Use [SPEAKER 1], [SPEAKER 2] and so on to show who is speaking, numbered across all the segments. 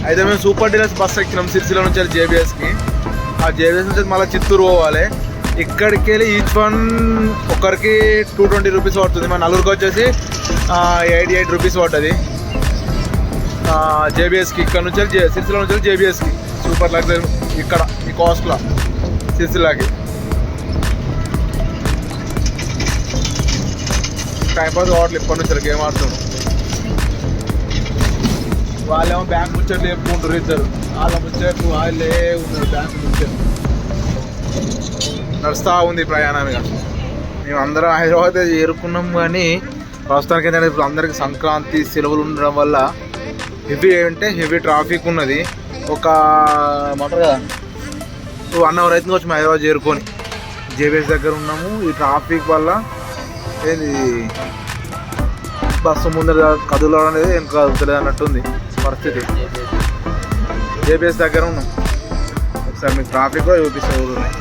[SPEAKER 1] అయితే మేము super deluxe bus ఎక్కినాం Sircilla నుంచి జేబీఎస్కి. ఆ జేబీఎస్ నుంచి మళ్ళీ చిత్తూరు పోవాలి. ఇక్కడికి వెళ్ళి ఈచ్ వన్ ఒకరికి 220 రూపీస్ పడుతుంది. మన నలుగురికి వచ్చేసి 88 రూపీస్ పడుతుంది జేబీఎస్కి. ఇక్కడ నుంచి సిరిసిల్ల నుంచి జేబీఎస్కి సూపర్ లగ్జరీ ఇక్కడ ఈ కాస్ట్లో సిరిసిల్లకి. టైంపాస్ కావట్లేదు ఇప్పటి నుంచి గేమ్ ఆడుతున్నాం. వాళ్ళేమో బ్యాంక్ ముచ్చట్లు చెప్పుకుంటారు ఇద్దరు. వాళ్ళ ముచ్చట్లు వాళ్ళే ఉన్నారు బ్యాంక్ ముచ్చట్లు. నడుస్తూ ఉంది ప్రయాణం. ఇక మేము అందరం హైదరాబాద్ చేరుకున్నాం. కానీ ప్రస్తుతానికి ఏంటంటే ఇప్పుడు అందరికి సంక్రాంతి సెలవులు ఉండడం వల్ల హెవీ ట్రాఫిక్ ఉన్నది. ఒక ఏమంటారు కదా 1 అవర్ అయితే వచ్చి హైదరాబాద్ చేరుకొని జేబీఎస్ దగ్గర ఉన్నాము. ఈ ట్రాఫిక్ వల్ల ఏంది బస్సు ముందర కదులు అనేది వెనక కదులుతలేదు అన్నట్టుంది పరిస్థితి. జేబీఎస్ దగ్గర ఉన్నాం. ఒకసారి మీకు ట్రాఫిక్ కూడా చూపిస్తే ఊరున్నాయి.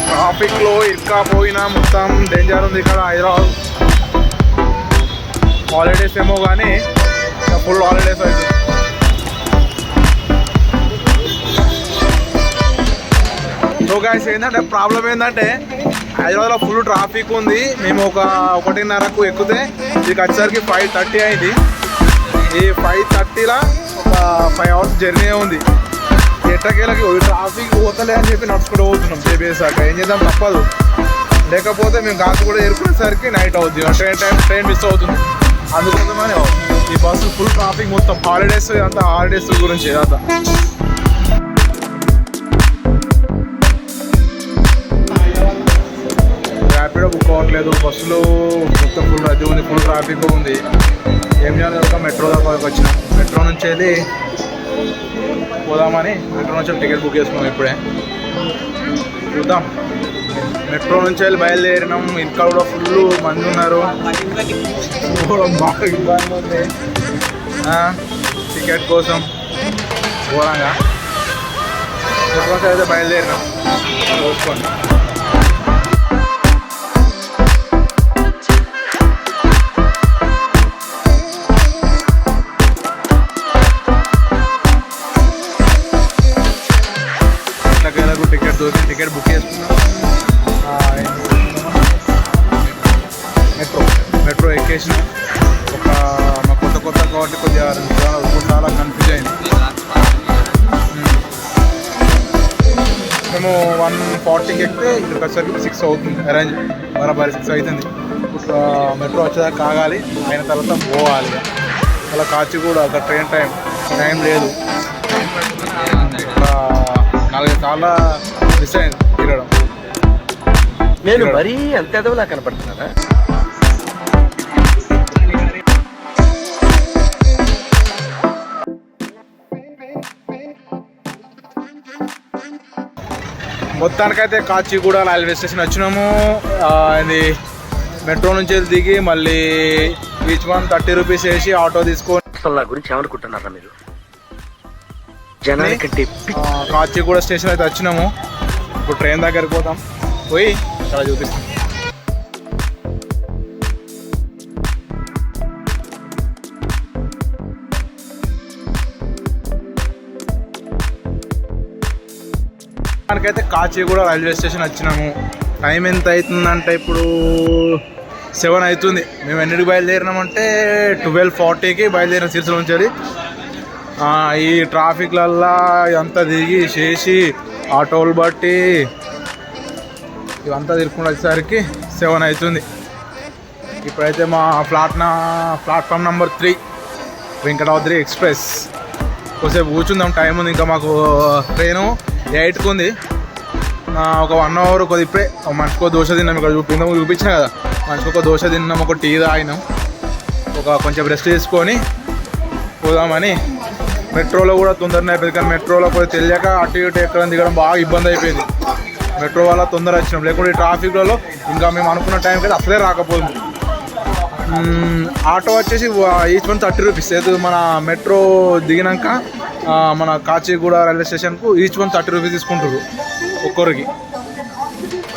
[SPEAKER 1] ట్రాఫిక్లో ఇరుక్కపోయినా మొత్తం డేంజర్ ఉంది ఇక్కడ హైదరాబాద్. హాలిడేస్ ఏమో కానీ ఫుల్ హాలిడేస్ అవుతుంది. సో గైస్ ఏంటంటే ప్రాబ్లం ఏంటంటే హైదరాబాద్లో ఫుల్ ట్రాఫిక్ ఉంది. మేము 1:30కు ఎక్కితే ఇది వచ్చేసరికి 5:30 అయింది. ఈ 5:30లో ఒక 5 అవర్స్ జర్నీ ఉంది. ఎట్టకేలకి ట్రాఫిక్ పోతలే అని చెప్పి నడుచుకుంటూ పోతున్నాం జేబీఎస్ దాకా. ఏం చేద్దాం తప్పదు. లేకపోతే మేము కాసు కూడా ఎరుకునేసరికి నైట్ అవుతుంది. ట్రైన్ మిస్ అవుతుంది. అందుకోసమని ఈ బస్సు ఫుల్ ట్రాఫిక్ మొత్తం హాలిడేస్ అంతా హాలిడేస్ గురించి అంతా. ర్యాపిడో బుక్ అవ్వట్లేదు. బస్సులో మొత్తం ఫుల్ రద్దీ ఉంది. ఫుల్ ట్రాఫిక్ ఉంది. ఏం చేయాలి మెట్రో దాకా వచ్చినాం. మెట్రో నుంచి వెళ్ళి పోదామని మెట్రో నుంచి టికెట్ బుక్ చేసుకున్నాం. ఇప్పుడే చూద్దాం. మెట్రో నుంచి వెళ్ళి బయలుదేరినాం. ఇంకా కూడా ఫుల్ మంది ఉన్నారు. బాగా ఇబ్బంది ఉంది టికెట్ కోసం ఘోరంగా. మెట్రో నుంచి అయితే బయలుదేరినాం చూసుకోండి. టికెట్ బుక్ చేసుకున్నాం. మెట్రో ఎక్కేసిన మా కొత్త కాబట్టి కొద్దిగా చాలా కన్ఫ్యూజ్ అయింది. మేము 1:40కి ఎక్కితే ఇక్కడికి వచ్చేసరికి 6 అవుతుంది. అరేంజ్ బరాబరి 6 అవుతుంది. మెట్రో వచ్చేదాకా కాగాలి. అయిన తర్వాత పోవాలి. అలా కాచిగూడ అక్కడ ట్రైన్ టైం లేదు. 4 సార్లు మిస్ అయింది తిరగడం.
[SPEAKER 2] నేను మరీ అంత ఎదవలా కనపడుతున్నారా?
[SPEAKER 1] మొత్తానికైతే కాచిగూడ రైల్వే స్టేషన్ వచ్చినాము. ఇది మెట్రో నుంచి దిగి మళ్ళీ ఈచ్ వన్ 30 రూపీస్ వేసి ఆటో తీసుకొని.
[SPEAKER 2] నా గురించి ఏమనుకుంటున్నారా మీరు? జనానికంటే
[SPEAKER 1] కాచిగూడ స్టేషన్ అయితే వచ్చినాము. ఇప్పుడు ట్రైన్ దగ్గరికి పోతాం. పోయి అక్కడ చూపిస్తాం. దానికైతే కాచిగూడ రైల్వే స్టేషన్ వచ్చినాము. టైం ఎంత అవుతుందంటే ఇప్పుడు 7 అవుతుంది. మేము ఎన్నిటికి బయలుదేరినామంటే 12:40కి బయలుదేరిన సిరిసిల్ల నుంచి. ఈ ట్రాఫిక్లల్లా అంతా దిగి చేసి ఆటోలు బట్టి ఇవంతా తిరుక్కుంటూ వచ్చేసరికి 7 అవుతుంది. ఇప్పుడైతే మా ప్లాట్ఫామ్ నెంబర్ 3 వెంకటాద్రి ఎక్స్ప్రెస్. కొద్దిసేపు కూర్చుందాం. టైం ఉంది ఇంకా. మాకు ట్రైను 8కి ఉంది. ఒక 1 అవర్ కొద్ది ఇప్పుడే మనిషికో దోశ తిన్నాం. ఇక్కడ చూపించాం కదా, మనిషికి ఒక దోశ తిన్నాం, ఒక టీ తాగినాం, కొంచెం రెస్ట్ తీసుకొని పోదామని మెట్రోలో కూడా తొందరనే అయిపోయింది, కానీ మెట్రోలో పోయి తెలియక అటు ఇటు ఎక్కడం దిగడం బాగా ఇబ్బంది అయిపోయింది. మెట్రో వల్ల తొందర వచ్చినాం, లేకుంటే ఈ ట్రాఫిక్లలో ఇంకా మేము అనుకున్న టైంకి అయితే అసలే రాకపోయింది. ఆటో వచ్చేసి ఈచ్ వన్ 30 రూపీస్. మన మెట్రో దిగినాక మన కాచిగూడ రైల్వే స్టేషన్కు ఈచ్ వన్ 30 రూపీస్ తీసుకుంటారు ఒక్కరికి.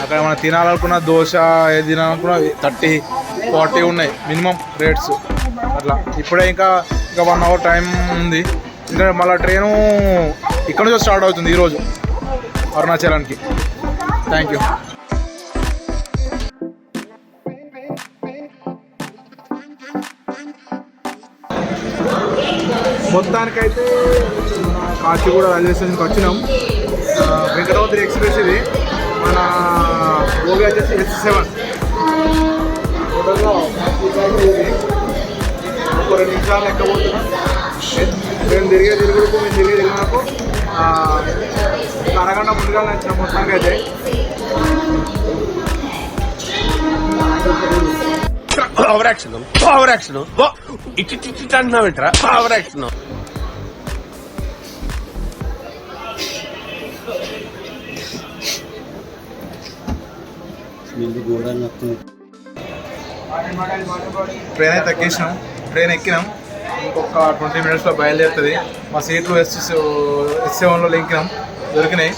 [SPEAKER 1] అక్కడ మనం తినాలనుకున్న దోశ ఏది తినాలనుకున్న 30-40 ఉన్నాయి మినిమం రేట్స్ అట్లా. ఇప్పుడే ఇంకా 1 అవర్ టైం ఉంది. ఇంకా మళ్ళీ ట్రైను ఇక్కడ నుంచి స్టార్ట్ అవుతుంది ఈరోజు అరుణాచలానికి. Thank you. మొత్తానికైతే మన కాచిగూడ రైల్వే స్టేషన్కి వచ్చినాం. వెంకటాద్రి ఎక్స్ప్రెస్ ఇది. మన ఓవి వచ్చేసి S7. టోటల్గా ఒక 2 నిమిషాలు ఎక్కబోతున్నాం. మేము తిరుగుడుకు మేము తిరిగినాకు అరగంట ముందుగా నచ్చిన మొత్తానికి అయితే.
[SPEAKER 2] ఓవర్ యాక్షన్ ఇటు అంటున్నావు ఏంట్రా? Over action.
[SPEAKER 1] ట్రైన్ అయితే ఎక్కేసినాం, ట్రైన్ ఎక్కినాం. ఇంకొక 20 మినిట్స్లో బయలుదేరుతుంది. మా సీట్లు S7లో ఎక్కినాం, దొరికినాయి.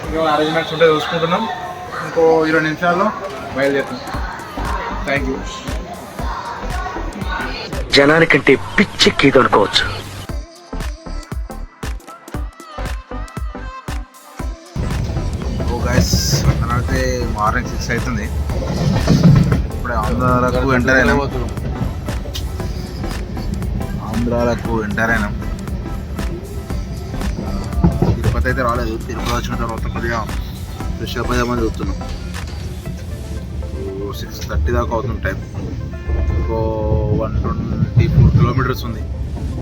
[SPEAKER 1] ఇంకా అరేంజ్మెంట్స్ ఉంటే చూసుకుంటున్నాం. ఇంకో 20 నిమిషాల్లో బయలుదేరుతున్నాం. Thank you.
[SPEAKER 2] జనానికంటే పిచ్చెక్కిది అనుకోవచ్చు.
[SPEAKER 1] గైస్ అయితే మార్నింగ్ 6 అవుతుంది. ఇప్పుడే ఆంధ్రాలకు ఎంటర్ అయినాం. తిరుపతి అయితే రాలేదు. తిరుపతి వచ్చిన తర్వాత కొద్దిగా ఫ్రెష్ అప్ అయ్యామని చూస్తున్నాం. 6:30 దాకా అవుతుంది టైం. ఇంకో 124 కిలోమీటర్స్ ఉంది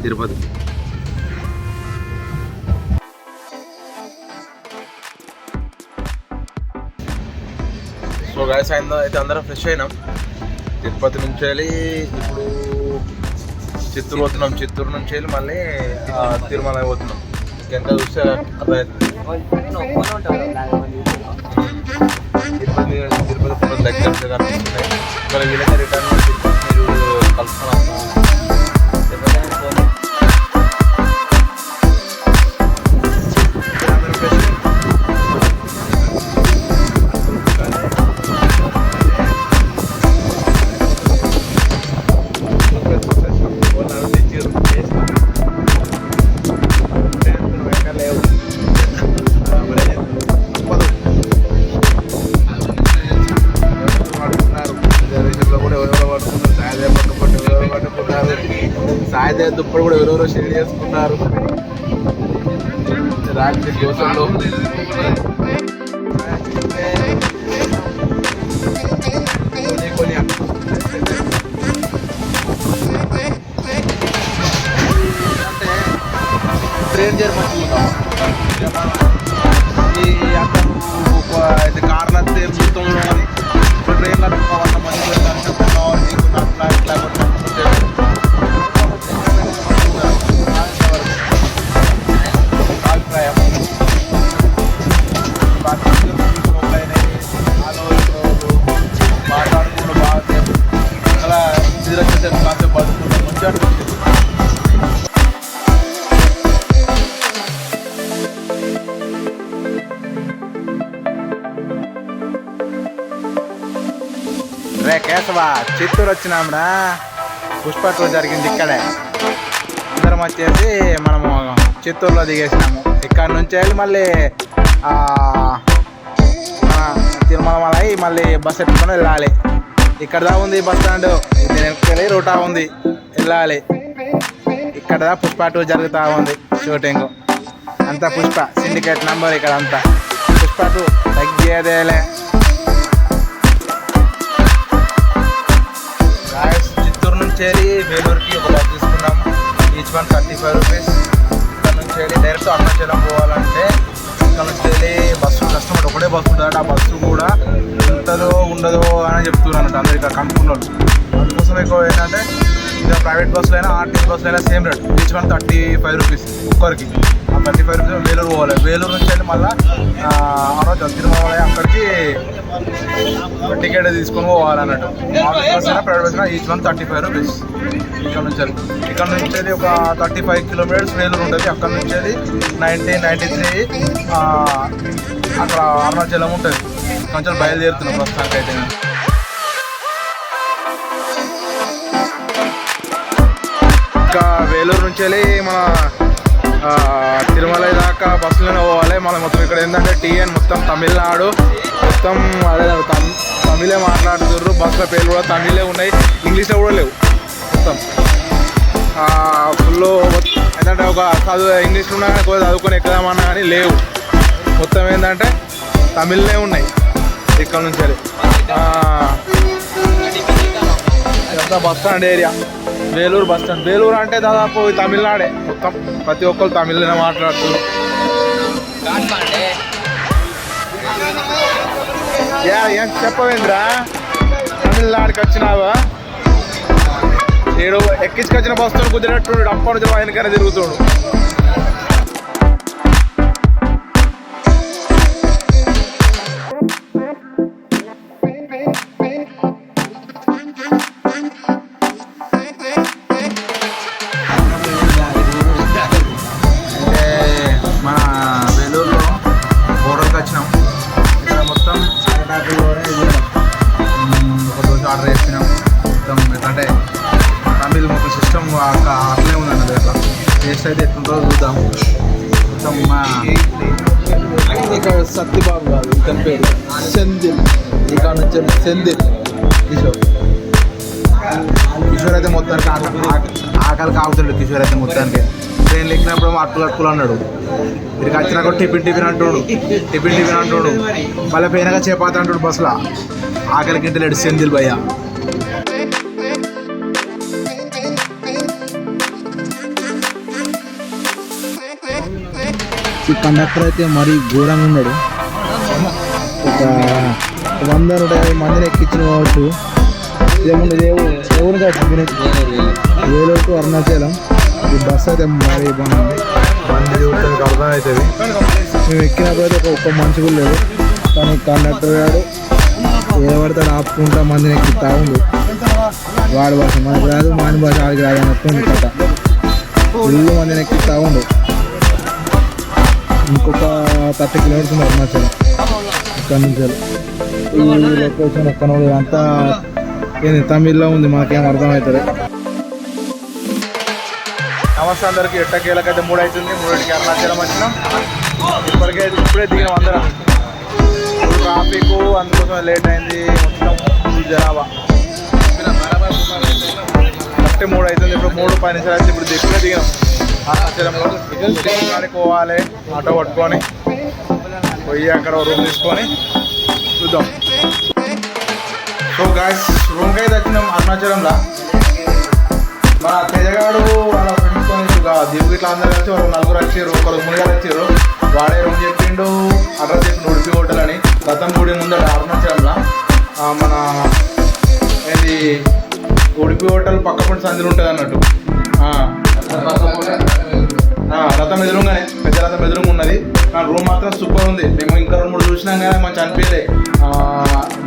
[SPEAKER 1] తిరుపతి. సో గైస్ అయితే అందరం ఫ్రెష్ అయినాం. తిరుపతి నుంచి వెళ్ళి ఇప్పుడు చిత్తూరు పోతున్నాం. చిత్తూరు నుంచి వెళ్ళి మళ్ళీ తిరుమల పోతున్నాం. ఎంత చూస్తే అర్థమవుతుంది. తిరుపతి లెక్చర్స్ కనిపిస్తున్నాయి. ఇక్కడ వీళ్ళకి రిటర్న్ మీరు కలుసుకున్నాం. దుప్పుడు కూడా ఎవరెవరో షేర్ చేసుకున్నారు. రాత్రి దోశలు ట్రైన్ జర్మనుకుంటాం. ఈ అక్కడ అయితే కార్లు వస్తే మొత్తం ట్రైన్లో 100 మంది అట్లా ఇట్లా మాట్లాడుకుంటూ బాగా అలా కాసేపు పడుకుంటాం. మంచిగా అనిపించింది. రే కేశవా, చిత్తూరు వచ్చినాంరా. పుష్ప 2 జరిగింది ఇక్కడే. అందరం వచ్చేసి మనము చిత్తూరులో దిగేసినాము. ఇక్కడ నుంచి వెళ్ళి మళ్ళీ తిరుమల మళ్ళీ బస్ ఎట్టుకొని వెళ్ళాలి. ఇక్కడ దా ఉంది బస్ స్టాండ్. నేను రూటా ఉంది వెళ్ళాలి. ఇక్కడ దా పుష్ప 2 జరుగుతూ ఉంది షూటింగ్. అంతా పుష్ప సిండికేట్ నంబర్. ఇక్కడ అంతా పుష్ప 2 తగ్గేదేలే. చిత్తూరు నుంచి వెళ్ళి వేలూరుకి ఒక బస్ తీసుకున్నాం. Each one 35 rupees. ఇక్కడ నుంచి వెళ్ళి డైరెక్ట్ అరుణాచలం పోవాలంటే ఇక్కడ నుంచి వెళ్ళి బస్సు కష్టపడి ఒకటే బస్సు ఉంటుంది. ఆ బస్సు కూడా ఉంటుందో ఉండదో అని చెప్తున్నారు అందరు ఇక్కడ కనుక్కున్న వాళ్ళు. అందుకోసం ఎక్కువ ఏంటంటే ఇక ప్రైవేట్ బస్సులో అయినా ఆర్టీసీ బస్సులో అయినా same rate, each one 35 rupees ఒక్కరికి. ఆ 35 రూపీస్ వేలూరు పోవాలి. వేలూరు నుంచి వెళ్ళి మళ్ళీ అరుణాచల్ తిరుమల అక్కడికి టికెట్ తీసుకొని పోవాలన్నట్టు. ఆర్టీసీ బస్ అయినా ప్రైవేట్ బస్ అయినా ఈచ్ వన్ 35 రూపీస్. ఇక్కడ నుంచి ఒక 35 కిలోమీటర్స్ వేలూరు ఉంటుంది. అక్కడ నుంచి 1993 అక్కడ అరుణాచలం ఉంటుంది. కొంచెం బయలుదేరుతున్నాం ప్రస్తుతానికి అయితే. ఇంకా వేలూరు నుంచి వెళ్ళి మన తిరుమల దాకా బస్సులోనే పోవాలి. మనం మొత్తం ఇక్కడ ఏంటంటే టీఎన్ మొత్తం తమిళనాడు మొత్తం అదే తమిళే మాట్లాడుతుర్రు. బస్సుల పేర్లు కూడా తమిళే ఉన్నాయి, ఇంగ్లీష్లో కూడా లేవు. మొత్తం ఫుల్ ఏంటంటే ఒక చదువు ఇంగ్లీష్లో ఉన్నా కానీ చదువుకొని ఎక్కుదామన్నా కానీ లేవు. మొత్తం ఏంటంటే తమిళ్లే ఉన్నాయి ఇక్కడ నుంచి. ఇదంతా bus stand area, Vellore bus stand. Vellore అంటే దాదాపు తమిళనాడే మొత్తం, ప్రతి ఒక్కరు తమిళ్లోనే మాట్లాడుతున్నారు. ఏం చెప్పవేంద్రా, తమిళనాడుకి వచ్చినావా? ఏడు ఎక్కించుకొచ్చిన బస్సులు కుదిరినట్టు అప్పటి నుంచి ఆయనకైనా తిరుగుతాడు. మన వేలూరులో బోర్డర్కి వచ్చినాం. ఇక్కడ మొత్తం ఒక రోజు ఆర్డర్ చేసినాం. మొత్తం ఏంటంటే తమిళ్ మొత్తం సిస్టమ్ అట్లే ఉందన్నది. అట్లా టేస్ట్ అయితే ఎట్లుంటుందో చూద్దాం. మొత్తం మా ఇక్కడ సత్యబాబు కాదు ఇతని పేరు సెందిల్. ఇక్కడ నుంచి సెందిల్ కిషోర్ అయితే మొత్తానికి ఆకలి కావుతాడు. కిషోర్ అయితే మొత్తానికి ట్రైన్లు ఎక్కినప్పుడు అట్టులు అన్నాడు. ఇక్కడికి వచ్చినాక టిఫిన్ అంటాడు. మళ్ళీ పోయినాక చేపాత అంటాడు బస్సులో. ఆకలికి ఇంటలేడు సెందిల్ భయ్య. ఈ కండక్టర్ అయితే మరీ ఘోరంగా ఉన్నాడు. ఒక 100-150 మందిని ఎక్కించిన కావచ్చు. ఏముంది ఎవరు వేలూరు టు అరుణాచలం. ఈ బస్సు అయితే మరీ బాగుంది. బండి చూడటానికి అర్థం అవుతుంది. మేము ఎక్కినప్పుడు ఒక్క మనిషి కూడా లేదు. కానీ కండక్టర్ గారు ఏవడతాడు ఆపుకుంటా మందిని ఎక్కిస్తా ఉండు. వాడి భాష మనకు రాదు, మాని భాష ఆడికి రాదు అన్నట్టు కథ. ఫుల్ మందిని ఎక్కిస్తా ఉండు. ఇంకొక 30 కిలోమీటర్స్ ఉంది అరుణాచలం ఇక్కడ నుంచి. ఈ లొకేషన్ ఎక్కడ అంతా ఏంది తమిళ్లో ఉంది, మాకేం అర్థమవుతుంది. నమస్తే అందరికి. ఎట్టకేలకైతే 3 అవుతుంది. 3కి అరుణాచలం వచ్చినాం. ఇప్పుడే దిగినాం అందరం. ట్రాఫిక్ అందుకోసం లేట్ అయింది. మొత్తం జనాభా కరెక్ట్ 3 అవుతుంది. ఇప్పుడు 3:10 నిమిషాలు అయితే ఇప్పుడు ఇప్పుడే దిగినాం అరుణాచలంలో. కాడికి పోవాలి ఆటో పట్టుకొని పోయి అక్కడ రూమ్ తీసుకొని చూద్దాం. సో గాయ్స్ రూమ్కి అయితే వచ్చినాం అరుణాచలంలో. మన తెజగాడు వాళ్ళ ఫ్రెండ్స్తో దిగు ఇట్లా అందరు కలిసి వాళ్ళు 4 వచ్చారు. ఒకరు మునిగారు వచ్చారు. వాడే రూమ్ చెప్పిండు, అడ్రస్ చెప్పిండు ఉడిపి హోటల్ అని. రథం గుడి ముందట అరుణాచలంలో. మన ఏంటి ఉడిపి హోటల్ పక్క పంటి సందులు ఉంటుంది అన్నట్టు. రథం ఎదురుగానే, పెద్ద రథం ఎదురుగా ఉన్నది. కానీ రూమ్ మాత్రం సూపర్ ఉంది. మేము ఇంకా 2-3 చూసినాం కానీ మంచి అనిపించలే.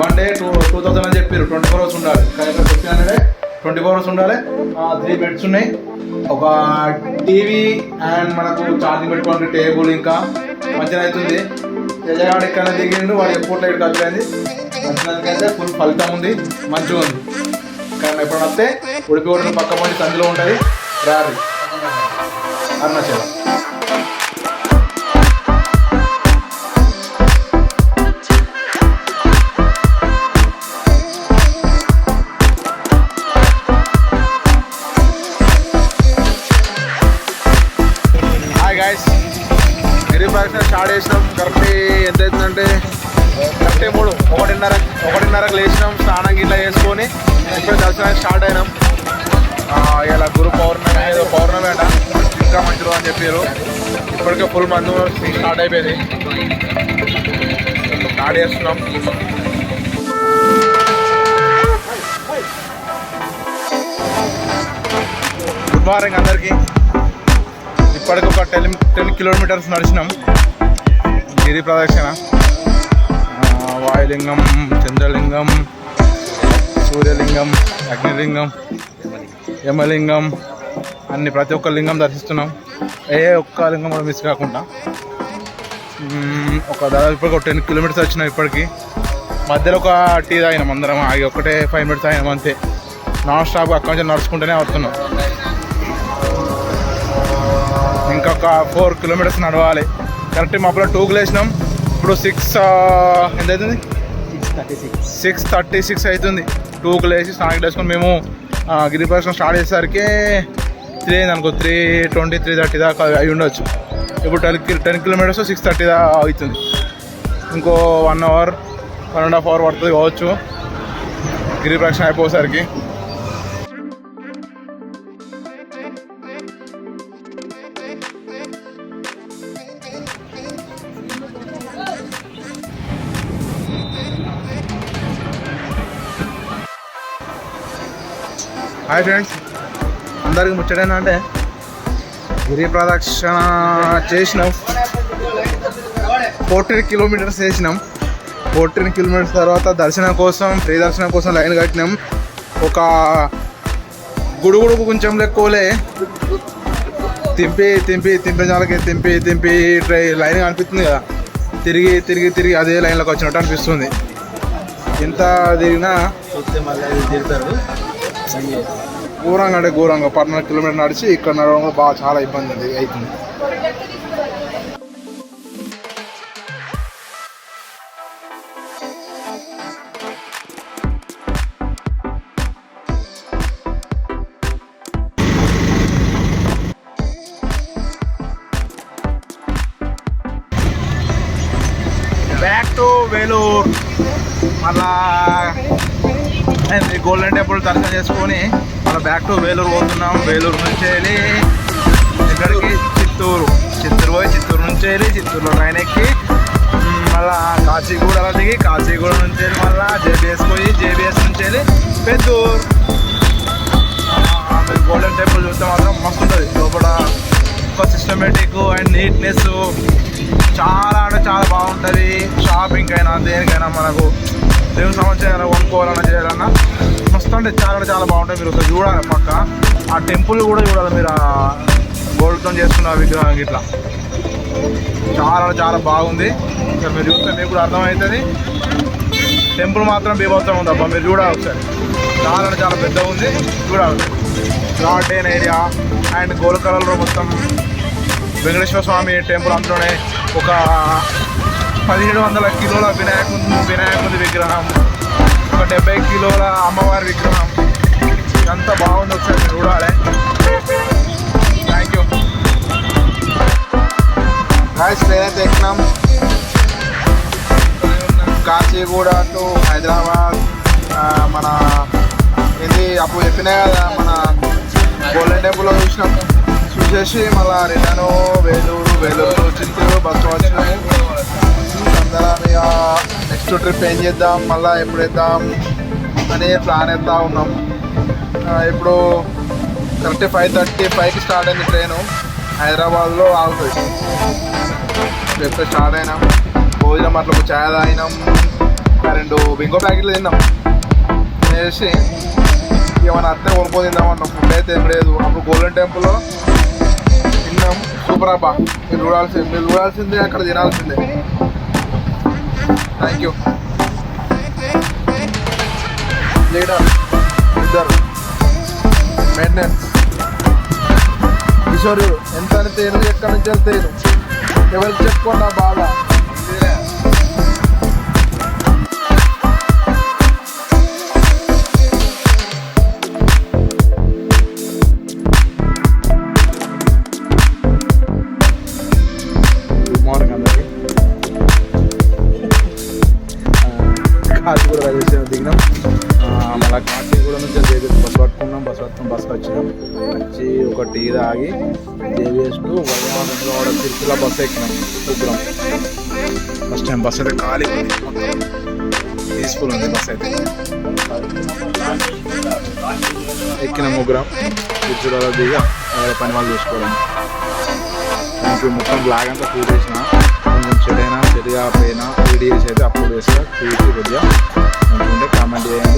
[SPEAKER 1] వన్ డే 2000 అని చెప్పారు. 24 hours ఉండాలి. కానీ 24 hours ఉండాలి. 3 బెడ్స్ ఉన్నాయి. ఒక టీవీ అండ్ మనకు ఛార్జింగ్ పెట్టుకోండి టేబుల్. ఇంకా మంచిగా అవుతుంది. యజగాడు ఇక్కడ దిగిండు. వాడు ఎయిర్పోర్ట్లో ఇక్కడ వచ్చింది. వచ్చినందుకైతే ఫుల్ ఫలితం ఉంది, మంచిగా ఉంది. కానీ ఎప్పుడు వస్తే ఉడిపి హోటల్ పక్క పండి సందులో ఉంటుంది. రారి అరుణాచలం. హాయ్ గాయ్స్, గిరిప్రదక్షిణ స్టార్ట్ చేసినాం. కరెక్ట్ ఎంత అవుతుందంటే కరెక్ట్ 1:30కి లేచినాం. స్నానం గిట్లా చేసుకొని ఇప్పుడు దర్శనానికి స్టార్ట్ అయినాం. ఇలా గురు పౌర్ణమి ఏదో పౌర్ణమి అంట, ఇంకా మంచిలో అని చెప్పారు. ఇప్పటికే ఫుల్ మందు స్టార్ట్ అయిపోయింది. స్టార్ట్ చేస్తున్నాం. గుడ్ మార్నింగ్ అందరికీ. ఇప్పటికి ఒక 10 కిలోమీటర్స్ నడిచినాం గిరి ప్రదక్షిణ. వాయులింగం, చంద్రలింగం, సూర్యలింగం, అగ్నిలింగం, యమలింగం అన్ని ప్రతి ఒక్క లింగం దర్శిస్తున్నాం. ఏ ఒక్క లింగం కూడా మిస్ కాకుండా. దాదాపు ఇప్పటికి ఒక 10 కిలోమీటర్స్ వచ్చినాం. ఇప్పటికి మధ్యలో ఒక టీ తాగినాం అందరం ఆగి, ఒకటే 5 మినిట్స్ తాగినాం అంతే. నాన్ స్టాప్ అక్కడి నుంచి నడుచుకుంటూనే వస్తున్నాం. ఇంకొక 4 కిలోమీటర్స్ నడవాలి. కరెక్ట్ మబ్బులో 2కి లేచినాం. ఇప్పుడు 6 ఎంత అవుతుంది? 6:36 అవుతుంది. 2కి లేచి స్నానం వేసుకొని మేము గిరి ప్రదక్షిణ స్టార్ట్ చేసేసరికి 3 అయింది అనుకో. 3:20, 3:30 దాకా అయి ఉండొచ్చు. ఇప్పుడు 10 కిలోమీటర్స్ 6:30 దాకా అవుతుంది. ఇంకో 1 అవర్ 1.5 అవర్ పడుతుంది కావచ్చు గిరి ప్రదక్షిణ అయిపోయేసరికి. హాయ్ ఫ్రెండ్స్, అందరికి ముచ్చటేనా అంటే గిరి ప్రదక్షిణ చేసినాం. 14 కిలోమీటర్స్ చేసినాం. 14 కిలోమీటర్స్ తర్వాత దర్శనం కోసం, ఫ్రీ దర్శనం కోసం లైన్ కట్టినాం. ఒక గుడుగుడుకు కొంచెం లెక్కలే తింపించాలకి తింపి లైన్ కనిపిస్తుంది కదా, తిరిగి అదే లైన్లోకి వచ్చినట్టు అనిపిస్తుంది. ఎంత తిరిగినా ఘోరంగా అంటే ఘోరంగా 14 కిలోమీటర్ నడిచి ఇక్కడ నడవడం కూడా బాగా చాలా ఇబ్బంది అవుతుంది. Back to Vellore. మళ్ళా గోల్డెన్ టెంపుల్ దర్శనం చేసుకొని మళ్ళీ బ్యాక్ టు వేలూరు పోతున్నాం. వేలూరు నుంచి వెళ్ళి ఇక్కడికి చిత్తూరు పోయి చిత్తూరు నుంచి వెళ్ళి చిత్తూరులో ట్రైన్ ఎక్కి మళ్ళీ కాచిగూడలో దిగి కాచిగూడ నుంచి వెళ్ళి మళ్ళీ జేబీఎస్ పోయి జేబీఎస్ నుంచి వెళ్ళి పెద్దూరు. గోల్డెన్ టెంపుల్ చూస్తే మాత్రం మస్తు ఉంటుంది. లోపల ఒక సిస్టమేటిక్ అండ్ నీట్నెస్ చాలా అంటే చాలా బాగుంటుంది. షాపింగ్ అయినా దేనికైనా మనకు దేవుని సంబంధించిన కొనుక్కోవాలన్నా చేయాలన్నా మస్తు అంటే చాలా బాగుంటుంది. మీరు ఒకసారి చూడాలి పక్క. ఆ టెంపుల్ కూడా చూడాలి మీరు. గోల్డ్తో చేసుకున్న విగ్రహం ఇట్లా చాలా బాగుంది. మీరు చూస్తే మీకు కూడా అర్థమవుతుంది. టెంపుల్ మాత్రం బీభత్సం ఉంది అబ్బా, మీరు చూడాలి ఒకసారి. చాలా పెద్దగా ఉంది, చూడాలి. గార్డెన్ ఏరియా అండ్ గోల్కొండలో మొత్తం వెంకటేశ్వర స్వామి టెంపుల్. అందులోనే ఒక 1700 కిలోల వినాయకుడి విగ్రహం, ఒక 70 కిలోల అమ్మవారి విగ్రహం. ఎంత బాగుంది ఒకసారి మీరు చూడాలి. Thank you guys. నేనైతే ఎక్కినాం కాచిగూడ టు హైదరాబాద్. మన ఏంటి అప్పుడు చెప్పినా కదా, మన గోల్డెన్ టెంపుల్లో చూసేసి మళ్ళీ రిటర్న్ వేలూరు చిత్తూరు బస్సు వచ్చినాయి. అందరం ఇక నెక్స్ట్ ట్రిప్ ఏం చేద్దాం, మళ్ళీ ఎప్పుడు వేద్దాం అని ప్లాన్ వేస్తూ ఉన్నాం. ఇప్పుడు కరెక్ట్ 5:35కి స్టార్ట్ అయింది ట్రైను. హైదరాబాద్లో ఆగుతుంది. ఎప్పుడు స్టార్ట్ అయినాం. భోజనం అట్లా ఒక ఛాయ్ తాగినాం, 2 బింగో ప్యాకెట్లు తిన్నాం. తినేసి ఇక మన అత్తే కొనుక్కొని తిందామన్నాం. ఫుడ్ అయితే ఏం లేదు. అప్పుడు గోల్డెన్ టెంపుల్లో తిన్నాం. సూపర్ అబ్బా, మీరు చూడాల్సిందే, అక్కడ తినాల్సిందే. Thank you. లీడర్ ఇద్దరు మెయింటెనెన్స్ కిషోరుడు ఎంత అని తేను, ఎక్కడి నుంచి వెళ్తేను, ఎవరికి చెప్పుకోండి ఆ బాధ. కాచిగూడ రైల్వే స్టేషన్ దిగినాం. మళ్ళీ కాచిగూడ నుంచి బస్సు పట్టుకున్నాం. బస్సుకి వచ్చినాం. వచ్చి ఒక టీ తాగి జేబీఎస్ టు వైజాగ్ తిరుపతిలో బస్సు ఎక్కినాం. ముగ్గురం. ఫస్ట్ టైం బస్సు అయితే ఖాళీ పీస్ఫుల్ ఉంది బస్ అయితే. ఎక్కిన ముగ్గురం కూర్చోలో దిగా వేరే పని వాళ్ళు చూసుకోవడం. Thank you. మొత్తం బ్లాగ్ అంతా ఫీల్ చేసిన, కొంచెం చెడైనా చెడుగా పోయినా వీడియోస్ అయితే అప్లోడ్ చేస్తా. కొద్దిగా మంచిగా ఉంటే కామెంట్ చేయండి.